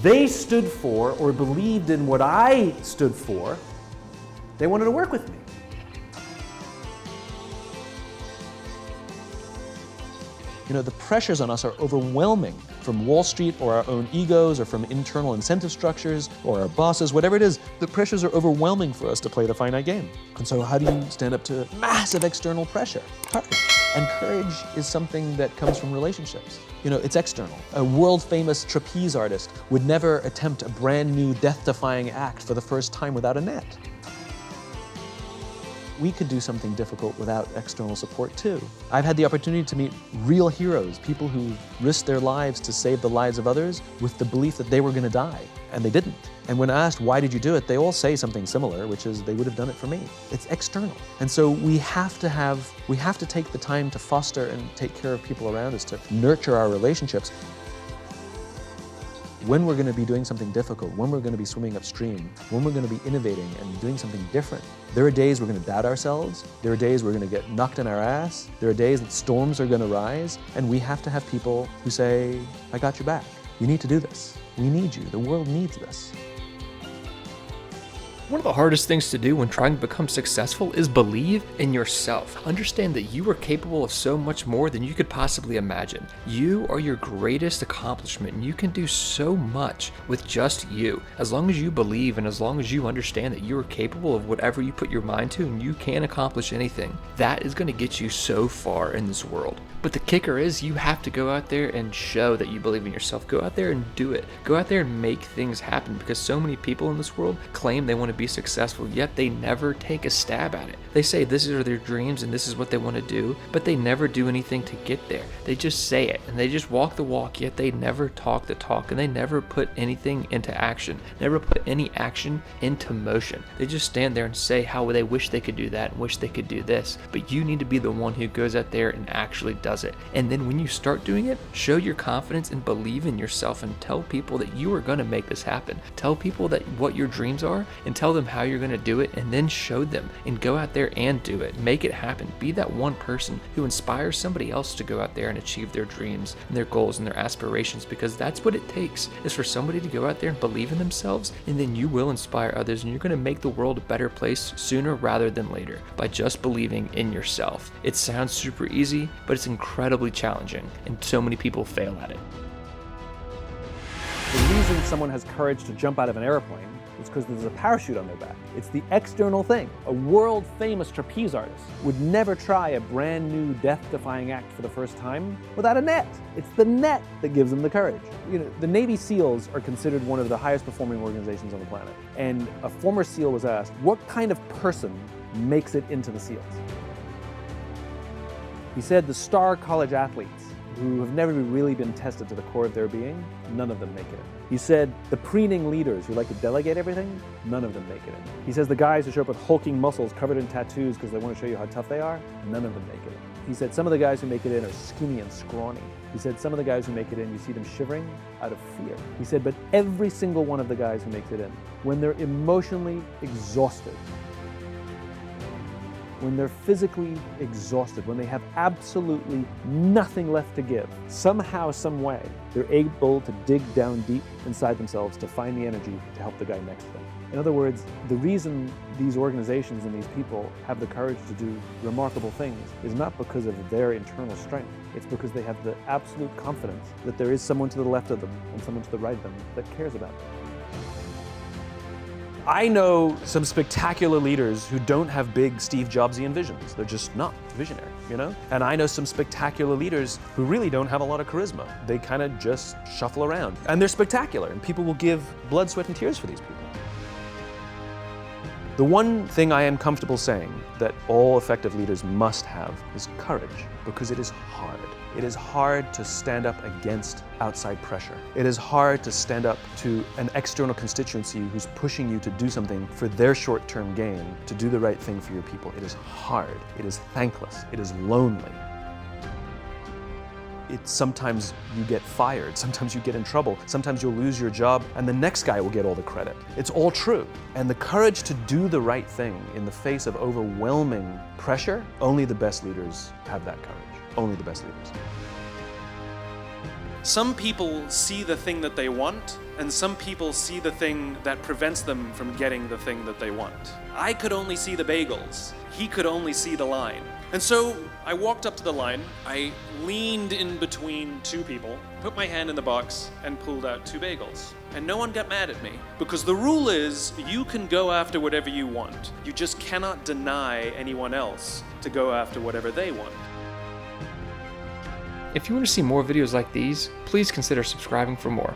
they stood for or believed in what I stood for, they wanted to work with me. You know, the pressures on us are overwhelming from Wall Street or our own egos or from internal incentive structures or our bosses, whatever it is, the pressures are overwhelming for us to play the finite game. And so how do you stand up to massive external pressure? Courage. And courage is something that comes from relationships. You know, it's external. A world-famous trapeze artist would never attempt a brand new death-defying act for the first time without a net. We could do something difficult without external support too. I've had the opportunity to meet real heroes, people who risked their lives to save the lives of others with the belief that they were going to die, and they didn't. And when asked, why did you do it, they all say something similar, which is they would have done it for me. It's external. And so we have to take the time to foster and take care of people around us, to nurture our relationships. When we're going to be doing something difficult, when we're going to be swimming upstream, when we're going to be innovating and doing something different. There are days we're going to doubt ourselves. There are days we're going to get knocked in our ass. There are days that storms are going to rise. And we have to have people who say, I got your back. You need to do this. We need you. The world needs this. One of the hardest things to do when trying to become successful is believe in yourself. Understand that you are capable of so much more than you could possibly imagine. You are your greatest accomplishment, and you can do so much with just you. As long as you believe and as long as you understand that you are capable of whatever you put your mind to and you can accomplish anything, that is going to get you so far in this world. But the kicker is you have to go out there and show that you believe in yourself. Go out there and do it. Go out there and make things happen, because so many people in this world claim they want to be successful, yet they never take a stab at it. They say this are their dreams and this is what they want to do, but they never do anything to get there. They just say it and they just walk the walk, yet they never talk the talk, and they never put anything into action, never put any action into motion. They just stand there and say how they wish they could do that and wish they could do this, but you need to be the one who goes out there and actually does it. And then when you start doing it, show your confidence and believe in yourself and tell people that you are going to make this happen. Tell people that what your dreams are and tell them how you're going to do it, and then show them and go out there and do it. Make it happen. Be that one person who inspires somebody else to go out there and achieve their dreams and their goals and their aspirations, because that's what it takes, is for somebody to go out there and believe in themselves, and then you will inspire others, and you're going to make the world a better place sooner rather than later by just believing in yourself. It sounds super easy, but it's incredibly challenging, and so many people fail at it. The reason someone has courage to jump out of an airplane is because there's a parachute on their back. It's the external thing. A world-famous trapeze artist would never try a brand new death-defying act for the first time without a net. It's the net that gives them the courage. You know, the Navy SEALs are considered one of the highest performing organizations on the planet. And a former SEAL was asked, what kind of person makes it into the SEALs? He said the star college athletes who have never really been tested to the core of their being, none of them make it in. He said the preening leaders who like to delegate everything, none of them make it in. He says the guys who show up with hulking muscles covered in tattoos because they want to show you how tough they are, none of them make it in. He said some of the guys who make it in are skinny and scrawny. He said some of the guys who make it in, you see them shivering out of fear. He said, but every single one of the guys who makes it in, when they're emotionally exhausted, when they're physically exhausted, when they have absolutely nothing left to give, somehow, some way, they're able to dig down deep inside themselves to find the energy to help the guy next to them. In other words, the reason these organizations and these people have the courage to do remarkable things is not because of their internal strength. It's because they have the absolute confidence that there is someone to the left of them and someone to the right of them that cares about them. I know some spectacular leaders who don't have big Steve Jobsian visions. They're just not visionary, you know? And I know some spectacular leaders who really don't have a lot of charisma. They kind of just shuffle around. And they're spectacular, and people will give blood, sweat, and tears for these people. The one thing I am comfortable saying that all effective leaders must have is courage, because it is hard. It is hard to stand up against outside pressure. It is hard to stand up to an external constituency who's pushing you to do something for their short-term gain, to do the right thing for your people. It is hard. It is thankless. It is lonely. Sometimes you get fired, sometimes you get in trouble, sometimes you'll lose your job, and the next guy will get all the credit. It's all true. And the courage to do the right thing in the face of overwhelming pressure, only the best leaders have that courage. Only the best leaders. Some people see the thing that they want, and some people see the thing that prevents them from getting the thing that they want. I could only see the bagels. He could only see the line. And so I walked up to the line, I leaned in between two people, put my hand in the box, and pulled out two bagels. And no one got mad at me, because the rule is you can go after whatever you want. You just cannot deny anyone else to go after whatever they want. If you want to see more videos like these, please consider subscribing for more.